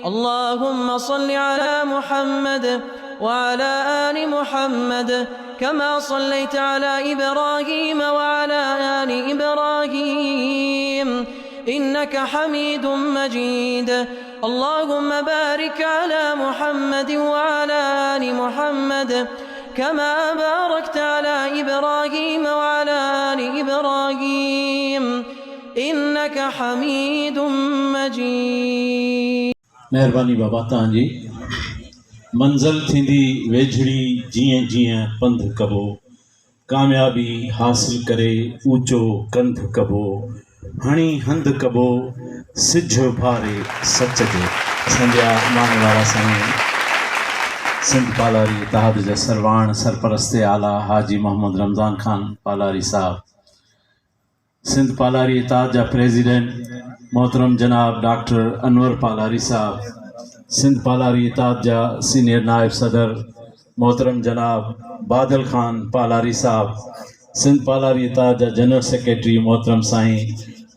اللهم صل على محمد وعلى آل محمد كما صليت على إبراهيم وعلى آل إبراهيم إنك حميد مجيد. اللهم بارك على محمد وعلى آل محمد كما باركت على إبراهيم وعلى آل إبراهيم إنك حميد مجيد. मेहरबानी बाबा तव्हांजी मंज़िल थींदी वेझड़ी जीअं जीअं पंध कबो कामयाबी हासिल करे ऊचो कंध कबो हणी हंध कबो सिझो भारे सच जो। असांजा माने वारा साईं सिंध पालारी इतिहाद जा सरवाण सरपरस्त आला हाजी मोहम्मद रमज़ान खान पालारी साहब, सिंध पालारी इतिहाद जा प्रेसिडेंट मोहतरम जनाब डॉक्टर अनवर पालारी साहब, सिंध पालारी इतिहाद जा सीनियर नायब सदर मोहतरम जनाब बादल खान पालारी साहब, सिंध पालारी इतिहाद जा जनरल सेक्रेटरी मोहतरम साईं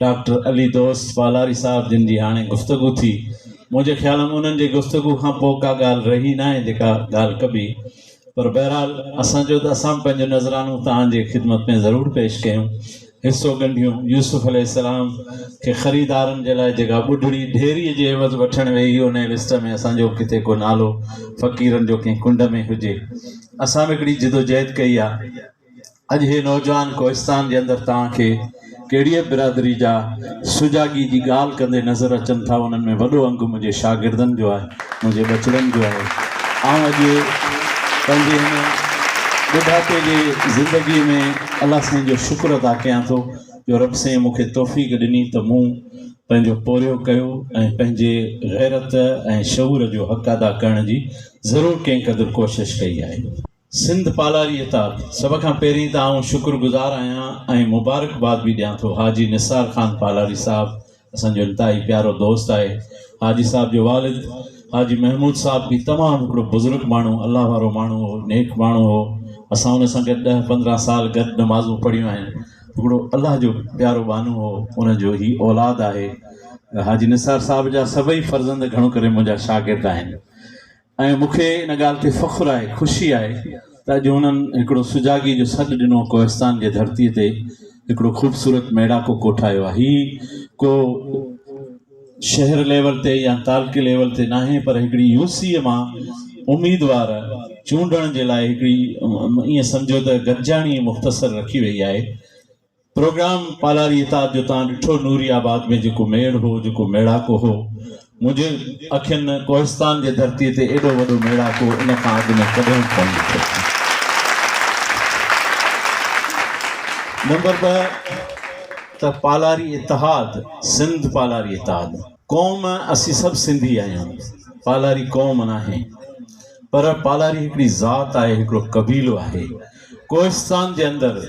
डॉक्टर अली दोस्त पालारी साहब, जिन जी हाणे गुफ्तगू थी। मुझे ख्याल में उन्हनि जे गुफ्तगू खां पोइ का ॻाल्हि रही न आहे जेका ॻाल्हि कबी, पर बहरहाल असांजो त असां पंहिंजो नज़रानो तव्हांजे ख़िदमत में ज़रूरु पेश कयूं। हिसो ॻंढियूं यूसुफ अलैहिस्सलाम खे ख़रीदारनि जे लाइ जेका ॿुढड़ी ढेरीअ जे एवज़ वठणु वेही उन लिस्ट में असांजो किथे को नालो फ़क़ीरनि जो कंहिं कुंड में हुजे। असां बि हिकिड़ी जिदोजहद कई आहे। अॼु हे नौजवान कोहिस्तान जे अंदरि तव्हांखे कहिड़ी बिरादरी जा सुजागी जी ॻाल्हि कंदे नज़र अचनि था, उन्हनि में वॾो अंग मुंहिंजे शागिर्दनि जो आहे, मुंहिंजे बचड़नि जो आहे। ऐं अॼु पंहिंजे हिन बुढ़ापे जी ज़िंदगी में अल्लाह साईं जो शुक्र अदा कयां थो जो रब साईं मूंखे तौफ़ीक़ ॾिनी त मूं पंहिंजो पोरियो कयो ऐं पंहिंजे गैरत ऐं शऊर जो हक़ अदा करण जी ज़रूरु कंहिं क़दुरु कोशिशि कई आहे। सिंध पालारी इतिहाद सभ खां पहिरीं त आउं शुक्रगुज़ार आहियां ऐं मुबारकबाद बि ॾियां थो हाजी निसार खान पालारी साहब, असांजो इंतहाई प्यारो दोस्त आहे। हाजी साहब जो वालिद हाजी महमूद साहब बि तमामु हिकिड़ो बुज़ुर्ग माण्हू, अल्लाह वारो माण्हू हो, नेक माण्हू हो। असां उन सां गॾु 10-15 साल गॾु नमाज़ूं पढ़ियूं आहिनि। हिकिड़ो अल्लाह जो प्यारो बानू हो, उनजो ही औलाद आहे। हाजी निसार साहब जा सभई फ़र्ज़ंद घणो करे मुंहिंजा शागिर्द आहिनि ऐं मूंखे इन ॻाल्हि ते फ़ख़्रु आहे, ख़ुशी आहे त अॼु हुननि हिकिड़ो सुजागी जो सॾु ॾिनो कोहिस्तान जे धरतीअ ते हिकिड़ो ख़ूबसूरत मेड़ाको कोठायो आहे। ही को शहर लेवल ते या तालुके लेवल ते नाहे, पर हिकिड़ी यूसीअ मां उम्मीदवार चूंडण जे लाइ हिकिड़ी ईअं सम्झो त गॾिजाणी मुख़्तसर रखी वई आहे। प्रोग्राम पालारी इतिहाद जो तव्हां ॾिठो नूरियाबाद में जेको मेड़ हो, जेको मेड़ाको हो, मुंहिंजे अखियुनि कोहिस्तान जे धरतीअ ते एॾो वॾो मेड़ाको इन खां अॻु में कॾहिं कोन ॾिठो। नंबर 2 त पालारी इतिहाद, सिंध पालारी इतिहाद क़ौम, असीं सभु सिंधी आहियूं, पालारी क़ौम नाहे, पर पालारी हिकिड़ी ज़ात आहे, हिकिड़ो कबीलो आहे। कोहिस्तान जे अंदरि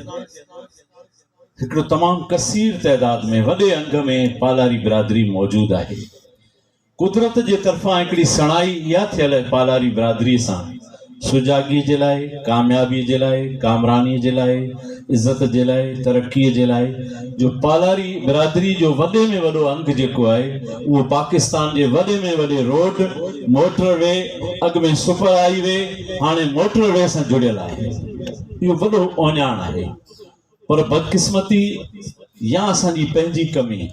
हिकिड़ो तमामु कसीर तइदाद में वॾे अंग में पालारी बिरादरी मौजूदु आहे। कुदरत जे तरफ़ां हिकिड़ी सणाई इहा थियल आहे पालारी बिरादरीअ सां, सुजागीअ जे लाइ, कामयाबीअ जे लाइ, कामरानीअ जे लाइ, इज़त जे लाइ, तरक़ीअ जे लाइ, जो पालारी बिरादरी जो वॾे में वॾो अंग जेको आहे उहो पाकिस्तान जे वॾे में वॾे रोड, मोटरवे, अॻु में सुपर हाईवे, हाणे मोटरवे सां जुड़ियल आहे। इहो वॾो ओञाण आहे, पर बदकिस्मती या असांजी पंहिंजी कमी,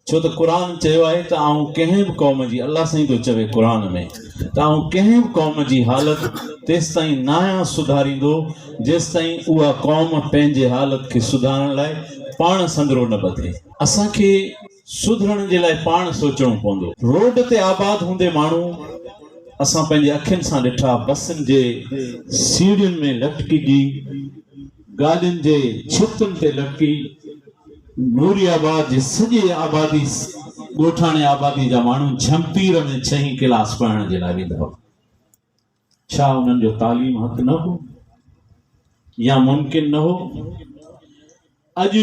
छो त क़ुरान चयो आहे त आऊं कंहिं बि क़ौम जी, अल्लाह साईं थो चवे क़ुरान में त आऊं कंहिं बि क़ौम जी हालत तेसि ताईं न आहियां सुधारींदो जेसि ताईं उहा क़ौम पंहिंजे हालत खे सुधारण लाइ पाण संदरो न ॿधे। असांखे सुधरण जे लाइ पाण सोचणो पवंदो। रोड ते आबाद हूंदे माण्हू असां पंहिंजे अखियुनि सां ॾिठा बसनि जे सीढ़ियुनि में लटकिजी, गाॾियुनि जे छितुनि ते लटकी, नूरियाबाद जी सॼी आबादी, ॻोठाणे आबादी जा माण्हू झंपीर में 6हीं क्लास पढ़ण जे लाइ वेंदा हुआ। छा उन्हनि जो तालीम हक़ न हो या मुमकिन न हो? अॼु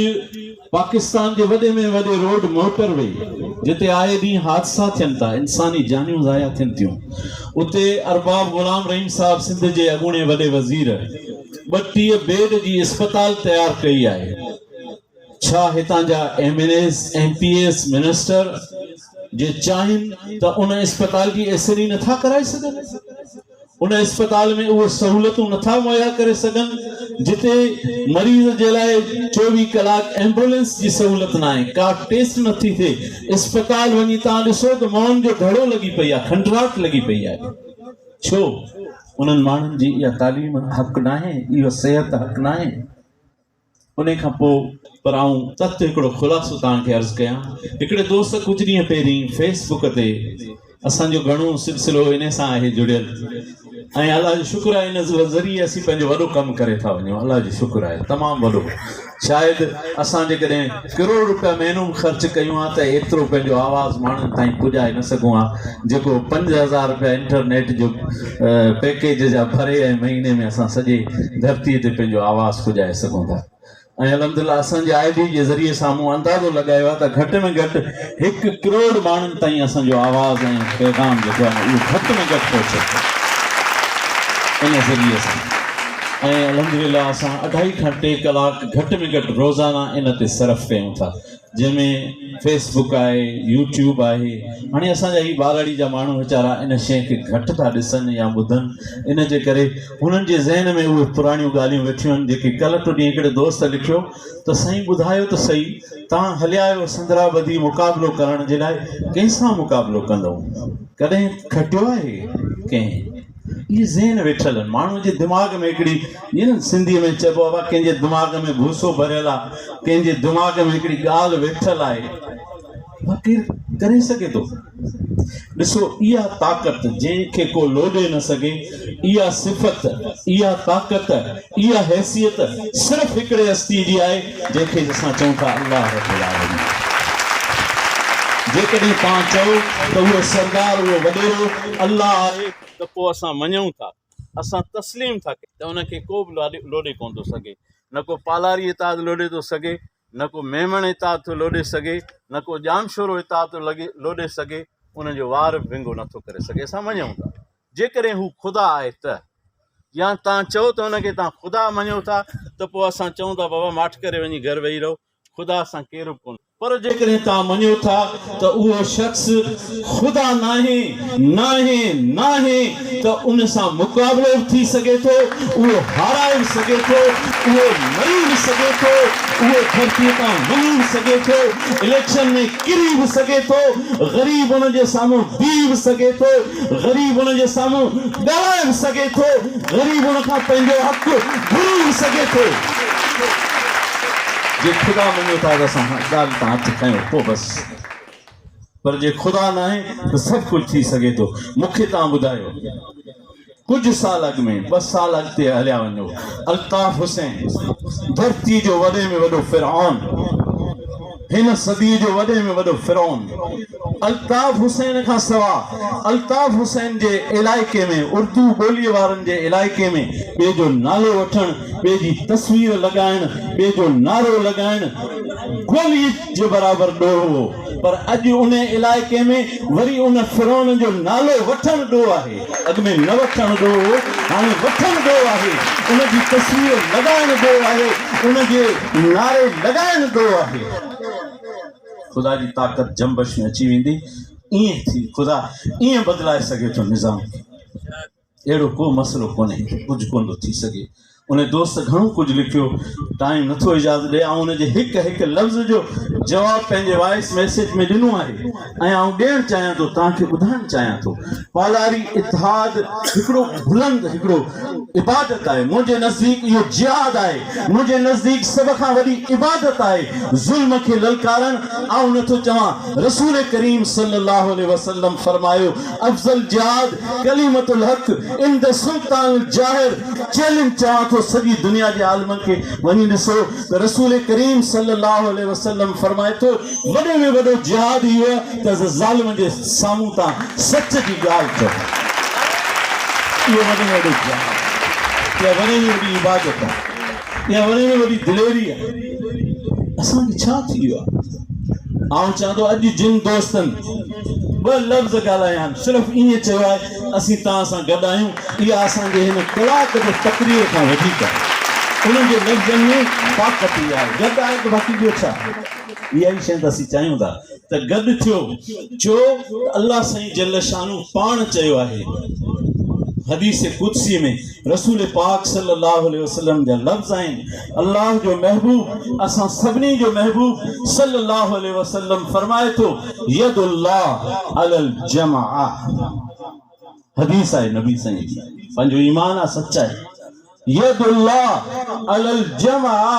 पाकिस्तान जे वॾे में वॾे रोड मोटरवे जिते आए ॾींहुं हादसा थियनि था, इंसानी जानियूं ज़ाया थियनि थियूं, उते अरबाब गुलाम रहीम साहब सिंध जे अॻूणे वॾे वज़ीर 32 बेड जी अस्पताल तयार कई आहे। छा हितां जा MNAs, MPs, मिनिस्टर जे चाहिनि त उन अस्पताल जी एसरी नथा कराए सघनि, उन अस्पताल में उहे सहूलियतूं नथा मुहैया करे सघनि जिते मरीज़ जे लाइ 24 कलाक एम्बुलेंस जी सहूलियत न आहे, का टेस्ट नथी थिए। अस्पताल वञी तव्हां ॾिसो त माण्हुनि जो धड़ो लॻी पई आहे, खंडराट लॻी पई आहे। छो? उन्हनि माण्हुनि जी इहा तालीम हक़ न आहे, इहो सिहत हक़ न आहे। उन खां पोइ पर आऊं तत हिकिड़ो ख़ुलासो तव्हांखे अर्ज़ु कयां। हिकिड़े दोस्त कुझु ॾींहं पहिरीं फेसबुक ते असांजो घणो सिलसिलो इन सां आहे जुड़ियल, ऐं अलाह जो शुक्र आहे इन ज़रिए असीं पंहिंजो वॾो कमु करे था वञूं। अलाह जो शुक्र आहे तमामु वॾो। शायदि असां जेकॾहिं करोड़ रुपया महीनो ख़र्चु कयूं आहे त एतिरो पंहिंजो आवाज़ु माण्हुनि ताईं पुॼाए न सघूं आहे, जेको 5000 रुपया इंटरनेट जो पैकेज जा भरे ऐं महीने में असां सॼे धरतीअ ते पंहिंजो आवाज़ु पुॼाए सघूं था। ऐं अलहमदिल्ला असांजे ID जे ज़रिए साम्हूं अंदाज़ो लॻायो आहे त घटि में घटि 1 करोड़ माण्हुनि ताईं असांजो आवाज़ु ऐं पैगाम जेको आहे उहो घटि में घटि पहुचे इन ज़रिए सां। ऐं अलहमदिल्ला असां 2.5 खां 3 कलाक घटि में घटि रोज़ाना इन ते सर्फ कयूं था, जंहिंमें फेसबुक आहे, यूट्यूब आहे। हाणे असांजा ही बाराड़ी जा माण्हू वीचारा इन शइ खे घटि था ॾिसनि या ॿुधनि, इन जे करे हुननि जे ज़हन में उहे पुराणियूं ॻाल्हियूं वेठियूं आहिनि जेके कल्ह ॾींहुं हिकिड़े दोस्त लिखियो त साईं ॿुधायो त सही, तव्हां हलिया आहियो सिंदराबदी मुक़ाबिलो करण जे लाइ, कंहिंसां मुक़ाबिलो कंदव? कॾहिं खटियो आहे कंहिं? ये ज़हन वेठल आहिनि माण्हू जे दिमाग़ में। हिकिड़ी ईअं न सिंधीअ में चइबो आहे कंहिंजे दिमाग़ में भूसो भरियल आहे, कंहिंजे दिमाग़ में हिकिड़ी ॻाल्हि वेठल आहे, केरु करे सघे थो? ॾिसो इहा ताक़त जंहिंखे को लोॾे न सघे, इहा सिफ़त, इहा ताक़त, इहा हैसियत सिर्फ़ु हिकिड़े हस्ती जी आहे जंहिंखे असां चऊं था अल्लाह रब्बुल आलमीन। जेकॾहिं तव्हां चओ त उहो सरदार, उहो वॾेरो अल्लाह आहे त पोइ असां मञूं था, असां तस्लीम था कयूं त उनखे को बि लोॾे कोन थो सघे। न को पालारी इताद लोॾे थो सघे, न को मेमण इताद थो लोॾे सघे, न को जामशोरो इताद थो लोॾे सघे, उनजो वार बि विंगो नथो करे सघे। असां मञूं था जेकॾहिं हू ख़ुदा आहे त, या तव्हां चओ त उनखे तव्हां ख़ुदा मञो था त पोइ असां चऊं था बाबा माठ करे वञी घर वेही रहो, ख़ुदा सां केरु बि कोन। पर जेकॾहिं तव्हां मञो था त उहो शख़्स ख़ुदा नाहे त उन सां मुक़ाबिलो बि थी सघे थो, उहो हाराए बि सघे थो, उहो मरी बि सघे थो, उहो धरतीअ तां वञी बि सघे थो, इलेक्शन में किरी बि सघे थो, ग़रीब उन जे साम्हूं बीह बि सघे थो, ग़रीब उन जे साम्हूं ॻाल्हाए बि सघे थो, ग़रीब उन खां पंहिंजो हक़ घुरी बि सघे थो। जे ख़ुदा मञो था त असां ॻाल्हि तां हथु खयो पोइ बसि, पर जे ख़ुदा न आहे त सभु कुझु थी सघे थो। मूंखे तव्हां ॿुधायो, कुझु साल अॻु में 2 साल अॻिते हलिया वञो, अल्ताफ़ हुसैन धरती जो वॾे में वॾो फ़िरऔन, हिन सदी जो वॾे में वॾो फ़िरऔन, अल्ताफ़ हुसैन खां सवाइ अल्ताफ़ हुसैन जे इलाइक़े में, उर्दू ॿोलीअ वारनि जे इलाइक़े में ॿिए जो नालो वठणु, ॿिए जी तस्वीर लॻाइणु, ॿिए जो नारो लॻाइणु गोली जे बराबरि ॾोह हो। पर अॼु उन इलाइक़े में वरी उन फ़िरौन जो नालो वठणु ॾोह आहे। अॻु में न वठणु ॾोह हो, हाणे वठणु ॾोह आहे, उनजी तस्वीर लॻाइणु ॾोह आहे, उनजे नारे लॻाइणु ॾोह आहे। ख़ुदा जी ताक़त जंबश में अची वेंदी, ईअं थी ख़ुदा ईअं बदिलाए सघे थो निज़ाम। अहिड़ो को मसइलो कोन्हे, कुझु कोन थो थी सघे। उन दोस्त घणो कुझु लिखियो, टाइम नथो इजाज़त ॾिए। ऐं उनजे हिकु हिकु लफ़्ज़ जो जवाबु पंहिंजे वॉइस मैसेज में ॾिनो आहे, ऐं आउं ॾियणु चाहियां थो, तव्हांखे ॿुधाइणु चाहियां थो। पालारी इतिहाद हिकिड़ो बुलंद, हिकिड़ो इबादत आहे। मुंहिंजे नज़दीक इहो जिहाद आहे, मुंहिंजे नज़दीक सभ खां वॾी इबादत आहे। ज़ुल्म खे ललकारणु आउं नथो चवां। रसूल करीम सल्लल्लाहु अलैहि वसल्लम फरमायो, अफ़ज़ल जिहाद कलिमतुल हक़ इंद सुल्तान जाहिर। चैलेंज चवां थो सॼी दुनिया जे आलमनि खे, वञी ॾिसो त रसूल करीम सल्लल्लाहु अलैहि वसल्लम फरमाए थो, वॾे में वॾो जिहाद इहो आहे त ज़ालिम जे साम्हूं तां सच जी ॻाल्हि चओ। इहो वॾे में वॾो जिहाद, इहा वॾे में वॾी इबादत आहे, इहा वॾे में वॾी दिलेरी आहे। असांखे छा थी वियो आहे? आउं चवां थो अॼु जिन दोस्तनि 2 लफ़्ज़ ॻाल्हाया आहिनि, सिर्फ़ु ईअं चयो आहे असीं तव्हां सां गॾु आहियूं, इहा असांजे हिन कलाक जे तक़रीर खां वधीक आहे। उन्हनि जे लफ़्ज़नि में ताक़त इहा आहे, गॾु आहे त बाक़ी ॿियो छा? इहा ई शइ त असीं चाहियूं था त गॾु थियो जो अल्लाह साईं जल शानू पाण चयो आहे हदीस कुदसी में रसूल पाक सल्लल्लाहु अलैहि वसल्लम जा लफ्ज़ आहिनि अल्लाह जो महबूब असां सभिनी जो महबूब सल्लल्लाहु अलैहि वसल्लम फरमाए थो यदुल्लाह अलल जमाअ हदीस आहे नबी साईं जी पंहिंजो ईमान आहे सच्चाई यदुल्लाह अलल जमाअ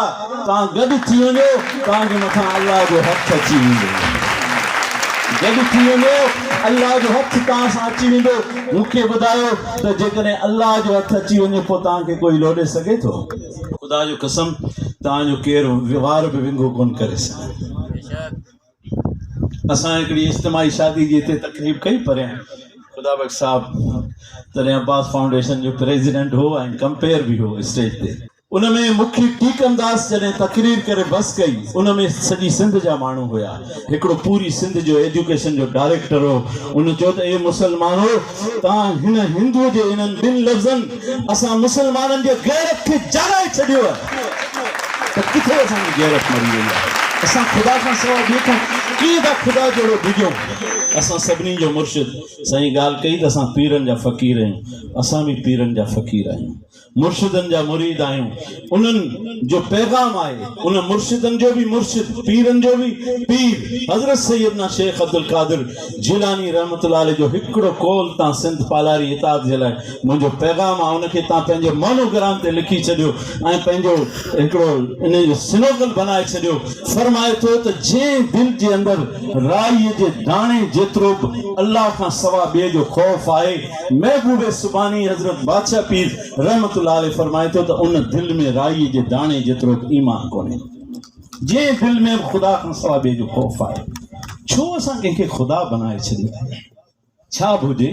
तव्हां गॾु थी वञो तव्हांजे मथां अल्लाह जो हथ अची वेंदो गॾु थी वञो अल्लाह जो हथ तव्हां सां अची वेंदो मूंखे ॿुधायो त जेकॾहिं अल्लाह जो हथ अची वञे पोइ तव्हांखे कोई लोॾे सघे थो ख़ुदा जो कसम तव्हांजो केरु व्यवहार बि विंगो कोन करे सघे असां हिकिड़ी इज्तिमाही शादी जी हिते तकलीफ़ कई परियां ख़ुदा बख़्श साहब तॾहिं अब्बास फाउंडेशन जो प्रेसिडेंट हो ऐं कंपेयर बि हो स्टेज ते उनमें मुखी टीकमदास जॾहिं तकरीर करे बस कई उनमें सॼी सिंध जा माण्हू हुया हिकिड़ो पूरी सिंध जो एजुकेशन जो डायरेक्टर हो उन चयो त ए मुसलमानो तव्हां हिन हिंदुअ जे इन्हनि ॿिनि लफ़्ज़नि असां मुसलमाननि जे गैरत खे जाॻाए छॾियो आहे त किथे असांजी गैरत मरी वई आहे असां ख़ुदा खां सवाइ ॿिए खां कीअं था ख़ुदा जहिड़ो ॾिजूं असां सभिनी जो मुर्शिद साईं ॻाल्हि कई त असां पीरनि जा फ़क़ीर आहियूं असां बि पीरनि जा फ़क़ीर आहियूं मुर्शिदनि जा मुरीद आहियूं उन्हनि जो पैगाम आहे उन मुर्शिदनि जो बि मुर्शिद पीरनि जो बि पीर हज़रत सैयदना शेख अब्दुल कादिर जिलानी रहमतुल्लाह अलैह जो हिकिड़ो कौल तव्हां सिंध पालारी इताद जे लाइ मुंहिंजो पैगाम आहे उनखे तव्हां पंहिंजे मोनोग्राम ते लिखी छॾियो ऐं पंहिंजो हिकिड़ो इन जो सिनोगल बनाए छॾियो फरमाए थो त जंहिं दिलि जे अंदरि राईअ जे दाणे जेतिरो बि अल्लाह खां सवा ॿिए जो ख़ौफ़ आहे महबूब सुबानी हज़रत बादशाह पीर रहमतुल्लाह अलैह फरमाए थो त उन दिलि में राईअ जे दाणे जेतिरो ईमान कोन्हे जंहिं दिलि में ख़ुदा खां सवा ॿिए जो ख़ौफ़ आहे छो असां कंहिंखे ख़ुदा बनाए छॾियो छा बि हुजे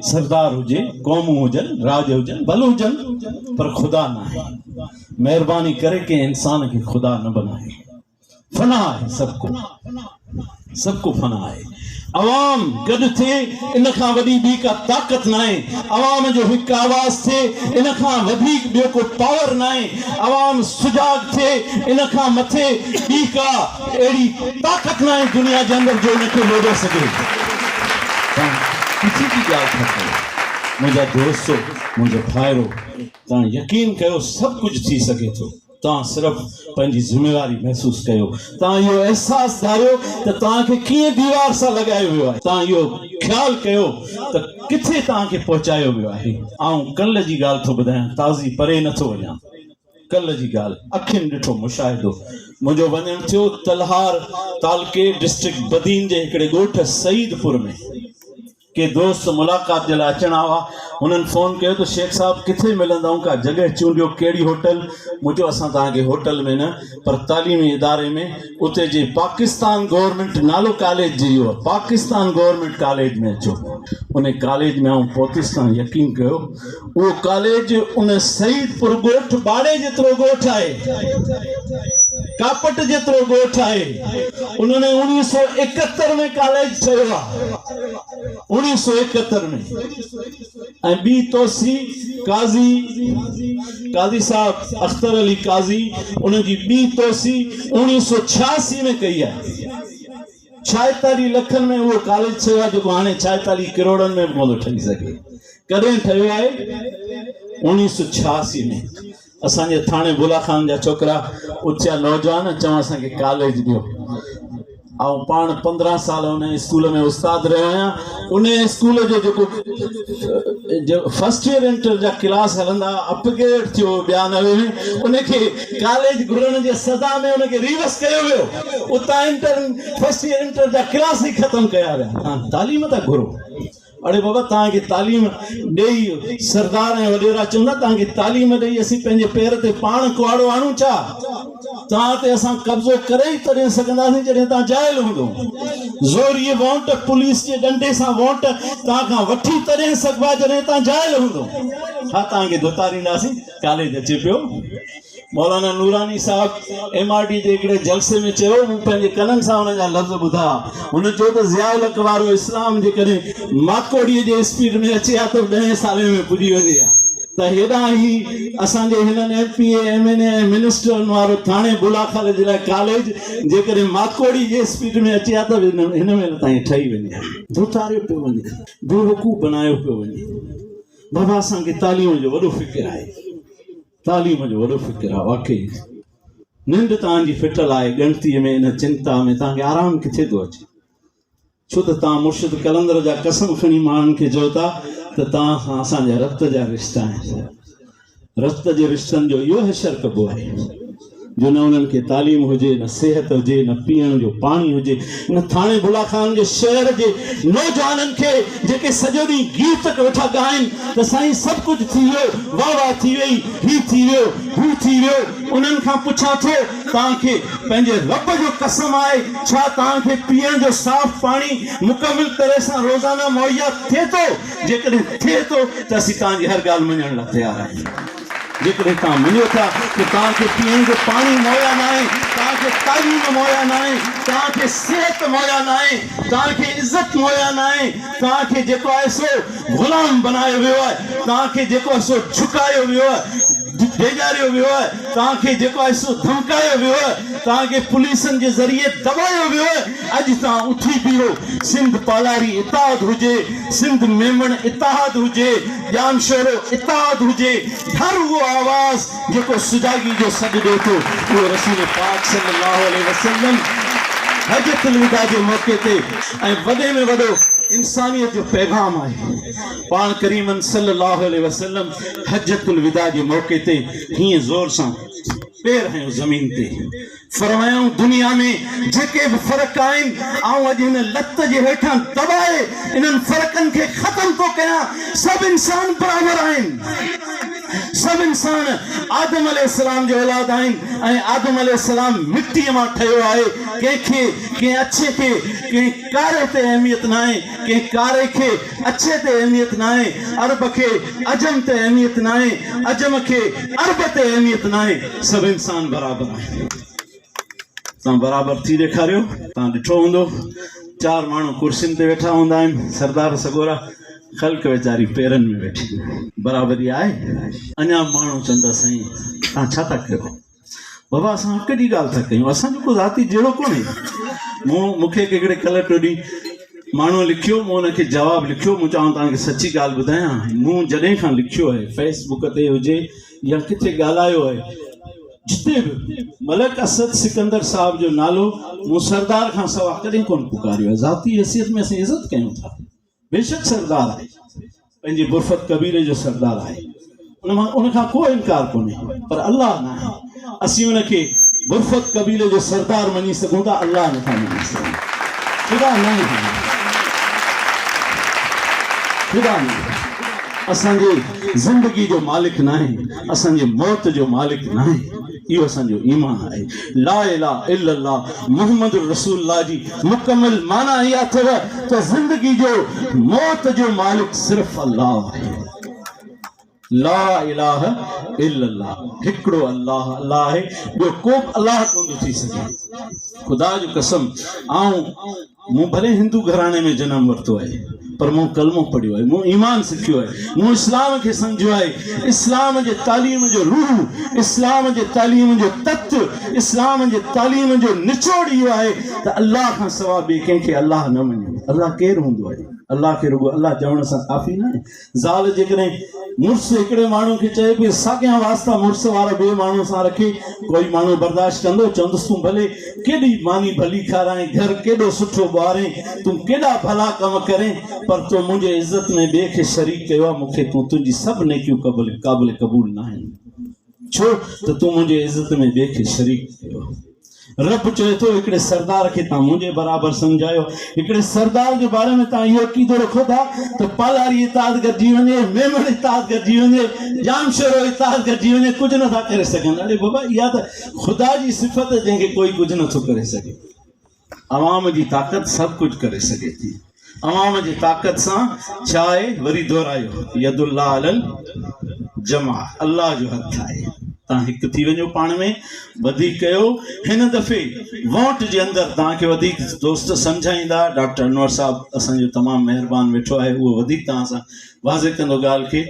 सरदार हुजे क़ौमूं हुजनि राज हुजनि भल हुजनि पर ख़ुदा न आहे महिरबानी करे कंहिं इंसान खे ख़ुदा न बनाए फना है सबको फना है अवाम गॾु थिए इन खां वॾी ॿी का ताक़त न आहे अवाम जो हिकु आवाज़ थिए इन खां वधीक ॿियो को पावर न आहे अवाम सुजाग थिए इन खां मथे ॿी का अहिड़ी ताक़त न आहे दुनिया जे अंदरि जो इनखे लोॾे सघे किसी की ॻाल्हि न कयो मुंहिंजा दोस्तो मुंहिंजो भाइरो तव्हां यकीन कयो सभु कुझु थी सघे थो तव्हां सिर्फ़ु पंहिंजी ज़िम्मेवारी महसूसु कयो तव्हां इहो अहसासु धारियो त तव्हांखे कीअं दीवार सां लॻायो वियो आहे तव्हां इहो ख़्यालु कयो त किथे तव्हांखे पहुचायो वियो आहे ऐं कल्ह जी ॻाल्हि थो ॿुधायां ताज़ी परे नथो वञा कल्ह जी ॻाल्हि अखियुनि ॾिठो मुशाहिदो मुंहिंजो वञणु थियो तलहार तालके डिस्ट्रिक्ट बदीन जे हिकिड़े ॻोठ सईदपुर में के दोस्त मुलाक़ात जे लाइ अचणा हुआ उन्हनि फ़ोन कयो त शेख साहब किथे मिलंदऊं का जॻह चूंडियो कहिड़ी होटल मुंहिंजो असां तव्हांखे होटल में न पर तालीमी इदारे में उते जे पाकिस्तान गवर्नमेंट नालो कॉलेज जी इहो पाकिस्तान गवर्नमेंट कॉलेज में अचो उन कॉलेज में आउं पहुतुसि तव्हां यकीन कयो उहो कॉलेज उन सईदपुर ॻोठ बाड़े जेतिरो ॻोठ आहे कापट जेतिरो ॻोठ आहे उन्होंने 1971 में कॉलेज ठहियो आहे 1971 में ऐं ॿी तोसी काज़ी साहब अख्तर अली काज़ी उनजी ॿी तोसी 1986 में कई आहे 46 लखनि में उहो कॉलेज ठहियो आहे जेको हाणे 46 करोड़नि में कोन ठही सघे कॾहिं ठहियो आहे 1986 में असांजे थाणे बुला खान जा छोकिरा उथिया नौजवान चवण असांखे कॉलेज ॾियो ऐं पाण 15 साल उन स्कूल में उस्ताद रहियो आहियां उन स्कूल जो फर्स्ट ईयर इंटर जा क्लास हलंदा अपग्रेड थियो 92 में उनखे कॉलेज घुरण जे सज़ा में उनखे रिवर्स कयो वियो उतां फर्स्ट ईयर इंटर जा क्लास ई ख़तमु कया विया तव्हां तालीम था घुरो अड़े बाबा तव्हांखे तालीम ॾेई सरदार ऐं वॾेरा चवंदा तव्हांखे तालीम ॾेई असीं पंहिंजे पेर ते पाण कुआड़ो आणूं छा तव्हां ते असां कब्ज़ो करे ई तॾहिं सघंदासीं जॾहिं तव्हां जाइल हूंदो ज़ोरीअ वोट पुलिस जे डंडे सां वोट तव्हां खां वठी तॾहिं सघिबा जॾहिं तव्हां जाइल हूंदो हा तव्हांखे धुतारींदासीं कॉलेज अचे पियो मौलाना नूरानी साहब MRD जे हिकिड़े जलसे में चयो मूं पंहिंजे कननि सां हुन जा लफ़्ज़ ॿुधा हुन चयो त ज़ियाउल हक़ वारो इस्लाम जे कॾहिं माकोड़ीअ जे स्पीड में अचे हा त 10 साले में पुॼी वञे हा त हेॾा ई असांजे हिननि MPA MNA मिनिस्टरनि वारो थाणे बुलाखाले जे लाइ कॉलेज जेकॾहिं माकोड़ी जे स्पीड में अचे हा त हिन महिल ताईं ठही वञे हा, धोतारियो पियो वञे, बेवकूफ़ बनायो पियो वञे। बाबा असांखे तालीम जो वॾो फ़िक्र आहे, तालीम जो वॾो फ़िक्र आहे। वाकई निंड तव्हांजी फिटल आहे ॻणतीअ में, इन चिंता में तव्हांखे आराम किथे थो अचे? छो त तव्हां मुर्शिद कलंदर जा कसम खणी माण्हुनि खे चओ था त तव्हां खां असांजा रत जा रिश्ता आहिनि। रत जे रिश्तनि जो इहो हशर कबो आहे जो न उन्हनि खे तालीम हुजे, न सिहत हुजे, न पीअण जो पाणी हुजे, न थाणे बुलाखान जे शहर जे नौजवाननि खे जेके सॼो ॾींहुं गीत वेठा ॻाइनि त साईं सभु कुझु थी वियो, वाह वाह थी वई, ही थी वियो, हू थी वियो। उन्हनि खां पुछां थो तव्हांखे पंहिंजे रब जो कसम आहे, छा तव्हांखे पीअण जो साफ़ पाणी मुकमिल तरह सां रोज़ाना मुहैया थिए थो? जेकॾहिं थिए थो त असीं तव्हांजी हर ॻाल्हि मञण लाइ तयारु आहियूं। जेकॾहिं तव्हां मञो था कि तव्हांखे पीअण जो पाणी मुहैया न आहे, तव्हांखे तालीम मुहैया न आहे, तव्हांखे सिहत मुहैया न आहे, तव्हांखे इज़त मुहैया न आहे, तव्हांखे जेको आहे सो ग़ुलाम बनायो वियो आहे, तव्हांखे जेको आहे सो झुकायो वियो आहे, बेजारियो वियो आहे, तव्हांखे जेको आहे सो धमकायो वियो आहे, तव्हांखे पुलिसनि जे ज़रिए दबायो वियो आहे। अॼु तव्हां उथी बीहो, सिंध पालारी इताद हुजे, सिंध मेमण इताद हुजे, जानशोरो इताद हुजे, हर उहो आवाज़ जेको सुजागी जो सॾु ॾिए थो उहो रसूल पाक सल्लल्लाहु अलैहि वसल्लम हजतुल विदा जे मौक़े ते ऐं वॾे में वॾो इंसानियत जो पैगाम आहे। पाण करीमन सल्लल्लाहु अलैहि वसल्लम हजतुल विदा जे मौक़े ते हीअं ज़ोर सां पैर हयो ज़मीन ते, फरमायूं दुनिया में जेके बि फ़र्क़ आहिनि आऊं अॼु हिन लत जे हेठां दबाए इन्हनि फ़र्क़नि खे ख़तमु थो कयां। सभु इंसान बराबरि आहिनि, सभु इंसान आदम अलैहिस्सलाम जो औलाद आहिनि ऐं आदम अलैहिस्सलाम मिटीअ मां ठहियो आहे। कंहिंखे कंहिं अछे खे कंहिं कारे ते अहमियत न आहे, कंहिं कारे खे अछे ते अहमियत न आहे, अरब खे अजम ते अहमियत न आहे, अजम खे अरब ते अहमियत न आहे। सभु इंसान बराबरि आहिनि। तव्हां बराबरि थी ॾेखारियो। तव्हां ॾिठो हूंदो 4 माण्हू कुर्सियुनि ते वेठा हूंदा आहिनि, सरदार सगोरा ख़ल्क़ वीचारी पेरनि में वेठी, बराबरी आहे? अञा माण्हू चवंदा साईं तव्हां छा था कयो? बाबा असां हिकु ॾींहुं ॻाल्हि था कयूं, असांजो को ज़ाती जहिड़ो कोन्हे। मूंखे हिकिड़े कल्ह टियों ॾींहुं माण्हू लिखियो, मूं हुनखे जवाबु लिखियो, मूं चवां तव्हांखे सची ॻाल्हि ॿुधायां, मूं जॾहिं खां लिखियो आहे फेसबुक ते हुजे या किथे ॻाल्हायो आहे, जिते बि मलक असद सिकंदर साहब जो नालो मूं सरदार खां सवाइ कॾहिं कोन पुकारियो आहे। ज़ाती हैसियत में असीं इज़त कयूं था, बेशक सरदार आहे, पंहिंजे बुरफ़त कबीले जो सरदार आहे, उनखां को इनकार कोन्हे, पर अल्लाह न आहे। असीं उनखे बुरफ़त कबीले जो सरदार मञी सघूं था, अल्लाह नथा मञी सघूं। ख़ुदा न आहे, ख़ुदा न आहे। असांजे ज़िंदगी जो मालिक न आहे, असांजे मौत जो मालिक न आहे। इहो असांजो ईमान आहे। ला इलाहा इल्लल्लाह मुहम्मद रसूलुल्लाह जी मुकम्मल माना इहा अथव त ज़िंदगी जो मौत जो मालिक सिर्फ़ अल्लाह आहे। ला इलाहा इल्लल्लाह, हिकिड़ो अल्लाह अल्लाह आहे, ॿियो को बि अल्लाह कोन थो थी सघे। ख़ुदा जो कसम, मूं भले हिंदू घराणे में जनम वरितो आहे, पर मूं कलमो पढ़ियो आहे, मूं ईमान सिखियो आहे, मूं इस्लाम खे सम्झियो आहे। इस्लाम जे तालीम जो रूह, इस्लाम जे तालीम जो तत्व, इस्लाम जे तालीम जो निचोड़ इहो आहे त अल्लाह खां सवाइ ॿिए कंहिंखे अल्लाह न मञो। अल्लाह केरु हूंदो आहे? अल्लाह खे रुगो अल्लाह चवण सां काफ़ी न आहे। ज़ाल जेकॾहिं मुड़ुसु हिकिड़े माण्हू खे चए पई साॻियां वास्ता मुड़ुसु वारा ॿिए माण्हू सां रखे, कोई माण्हू बर्दाश्त कंदो? चवंदुसि तूं भले केॾी मानी भली खाराए, घर केॾो सुठो ॿुहारे, तूं केॾा भला कम करें, पर तो मुंहिंजे इज़त में ॿिए खे शरीक कयो आहे, मूंखे तूं तुंहिंजी सभु नेकियूं क़ाबिल क़बूल न आहिनि। छो त तूं मुंहिंजे इज़त में ॿिए खे शरीक कयो। रब चए थो हिकिड़े सरदार खे तव्हां मुंहिंजे बराबरि सम्झायो। हिकिड़े सरदार जे बारे में तव्हां इहो अक़ीदो रखो था त पालारी इताद गॾिजी वञे, मेमण इताद गॾिजी वञे, जामशोरो इताद गॾिजी वञे, कुझु नथा करे सघनि। अरे बाबा इहा त ख़ुदा जी सिफ़त जंहिंखे कोई कुझु नथो करे सघे। अवाम जी ताक़त सभु कुझु करे सघे थी। अवाम जी ताक़त सां छा आहे? वरी दोहरायो, यदुल्लाह अलल जमा, अल्लाह जो हथ आहे। तव्हां हिकु थी वञो, पाण में वधीक कयो। हिन दफ़े वोट जे अंदरि तव्हांखे वधीक दोस्त सम्झाईंदा। डॉक्टर अनवर साहब असांजो तमामु महिरबानी वेठो आहे, उहो वधीक तव्हां सां वाज़े कंदो ॻाल्हि खे।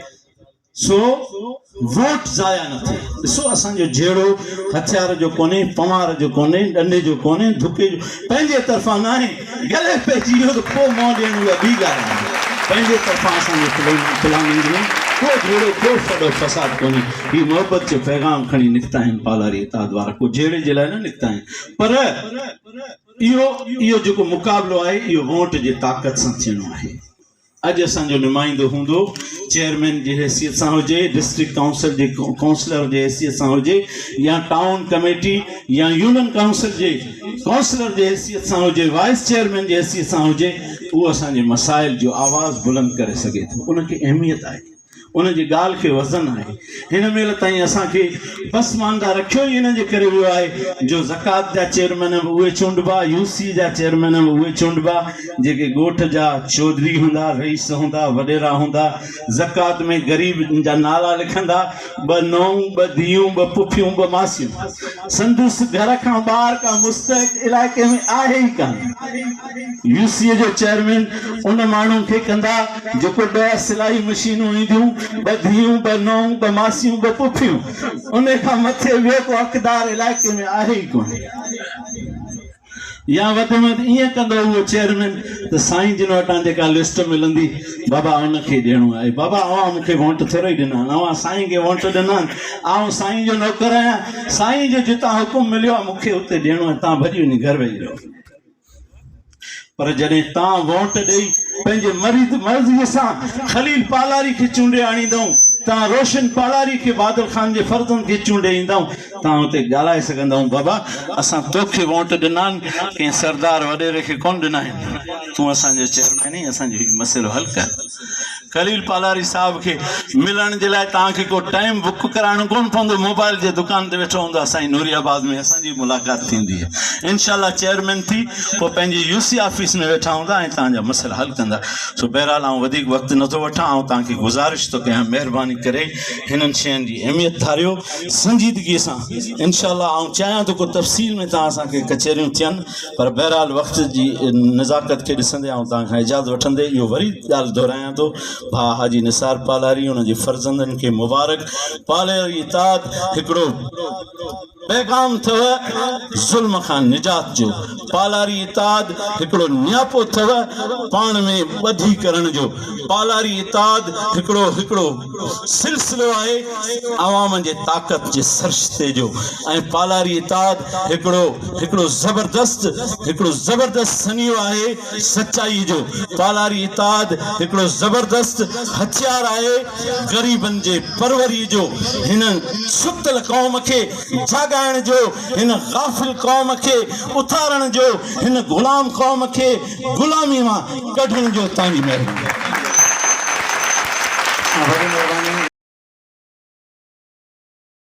सो वोट ज़ाया न थिए। ॾिसो असांजो जहिड़ो हथियार जो कोन्हे, पवार जो कोन्हे, डंडे जो कोन्हे, धुके जो पंहिंजे तरफ़ां न आहे। गले पइजी वियो त पोइ मों ॾियणु उहा ॿी ॻाल्हि आहे। पंहिंजे तरफ़ां असांजे प्लानिंग में को जहिड़ो को फॾो फसाद कोन्हे। हीअ मोहबत जो पैगाम खणी निकिता आहिनि पालारी इताद वारा, को जहिड़े जे लाइ न निकिता आहिनि। पर इहो जेको मुक़ाबिलो आहे इहो वोट जे ताक़त सां थियणो आहे। अॼु असांजो नुमाइंदो हूंदो चेयरमैन जी हैसियत सां हुजे, डिस्ट्रिक्ट काउंसिल जे काउंसलर जी हैसियत सां हुजे, या टाउन कमेटी या यूनियन काउंसिल जे काउंसलर जी हैसियत सां हुजे, वाइस चेयरमैन जी हैसियत सां हुजे, उहो असांजे मसाइल जो आवाज़ बुलंद करे सघे थो। उनखे अहमियत आहे, उन जी ॻाल्हि खे वज़न आहे। हिन महिल ताईं असांखे पसमानदा रखियो ई इन जे करे वियो आहे जो ज़कात जा चेयरमैन बि उहे चूंडबा, यूसी जा चेयरमैन बि उहे चूंडबा जेके ॻोठ जा चौधरी हूंदा, रईस हूंदा, वॾेरा हूंदा। ज़कात में ग़रीब जा नाला लिखंदा, 2 नूंहं, 2 धीअरूं, 2 पुफियूं, 2 मासियूं। संदुस घर खां ॿाहिरि का मुस्तहिक इलाइक़े में आहे ई कान। यूसीअ जो चेयरमैन उन माण्हू खे कंदा जेको 2 सिलाई मशीनूं ईंदियूं, 2 धीअरूं, 2 नूंहं, 2 मासियूं, 2 पुफियूं। उन खां मथे ॿियो को हक़दार इलाइक़े में आहे ई कोन्हे। या वधि में वधि ईअं कंदो उहो चेयरमैन त साईं जिन वटां जेका लिस्ट मिलंदी, बाबा उनखे ॾियणो आहे। बाबा अवां मूंखे वोट थोरी ॾिना आहिनि, अवां साईं खे वोट ॾिना आहिनि, आउं साईं जो नौकर आहियां, साईं जो जितां हुकुम मिलियो आहे मूंखे उते ॾियणो आहे, तव्हां भॼी वञी घर वेही रहो। पर जॾहिं तव्हां वोट ॾेई पंहिंजे मर्ज़ीअ सां खलील पालारी खे चूंडे आणींदव, तव्हां रोशन पालारी खे बादल खान जे फर्ज़नि खे चूंडे ईंदव, तव्हां हुते ॻाल्हाए सघंदव, बाबा असां तोखे वोट ॾिना आहिनि, कंहिं सरदार वॾेरे खे कोन ॾिना आहिनि, तूं असांजो चेयरमैन आहीं, असांजो हीउ मसइलो हल कर। खलील पालारी साहब खे मिलण जे लाइ तव्हांखे को टाइम बुक कराइणो कोन पवंदो, मोबाइल जे दुकान ते वेठो हूंदो, असांजी नूरियाबाद में असांजी मुलाक़ात थींदी आहे। इनशाला चेयरमैन थी पोइ पंहिंजी यूसी ऑफिस में वेठा हूंदा ऐं तव्हांजा मसइला हल कंदा। सो बहरहाल आउं वधीक वक़्तु नथो वठां, ऐं तव्हांखे गुज़ारिश थो कयां महिरबानी करे हिननि शयुनि जी अहमियत ठारियो संजीदगीअ सां। इनशाला आउं चाहियां थो को तफ़सील में तव्हां असांखे कचहरियूं थियनि, पर बहरहाल वक़्त जी नज़ाकत खे ॾिसंदे आउं तव्हांखां इजाज़त वठंदे इहो वरी ॻाल्हि दोहिरायां थो, भाउ हाजी निसार पालारी उन जे फर्ज़ंदनि खे मुबारक। पालारी इताद हिकिड़ो पैगाम अथव ज़ुल्म खां निजात जो, पालारी इताद हिकिड़ो नियापो अथव पाण में ॿधी करण जो, पालारी इताद हिकिड़ो सिलसिलो आहे अवाम जे ताक़त जे सरश्ते जो, ऐं पालारी इताद हिकिड़ो ज़बरदस्त सनियो आहे सचाई जो। पालारी इताद हिकिड़ो ज़बरदस्त हथियार आहे ग़रीबनि जे परवरी जो, हिन सुतल क़ौम खे जाॻाइण जो, हिन गाफ़िल क़ौम खे उथारण जो, हिन ग़ुलाम क़ौम खे ग़ुलामी मां कढण जो। तव्हांजी महिरबानी।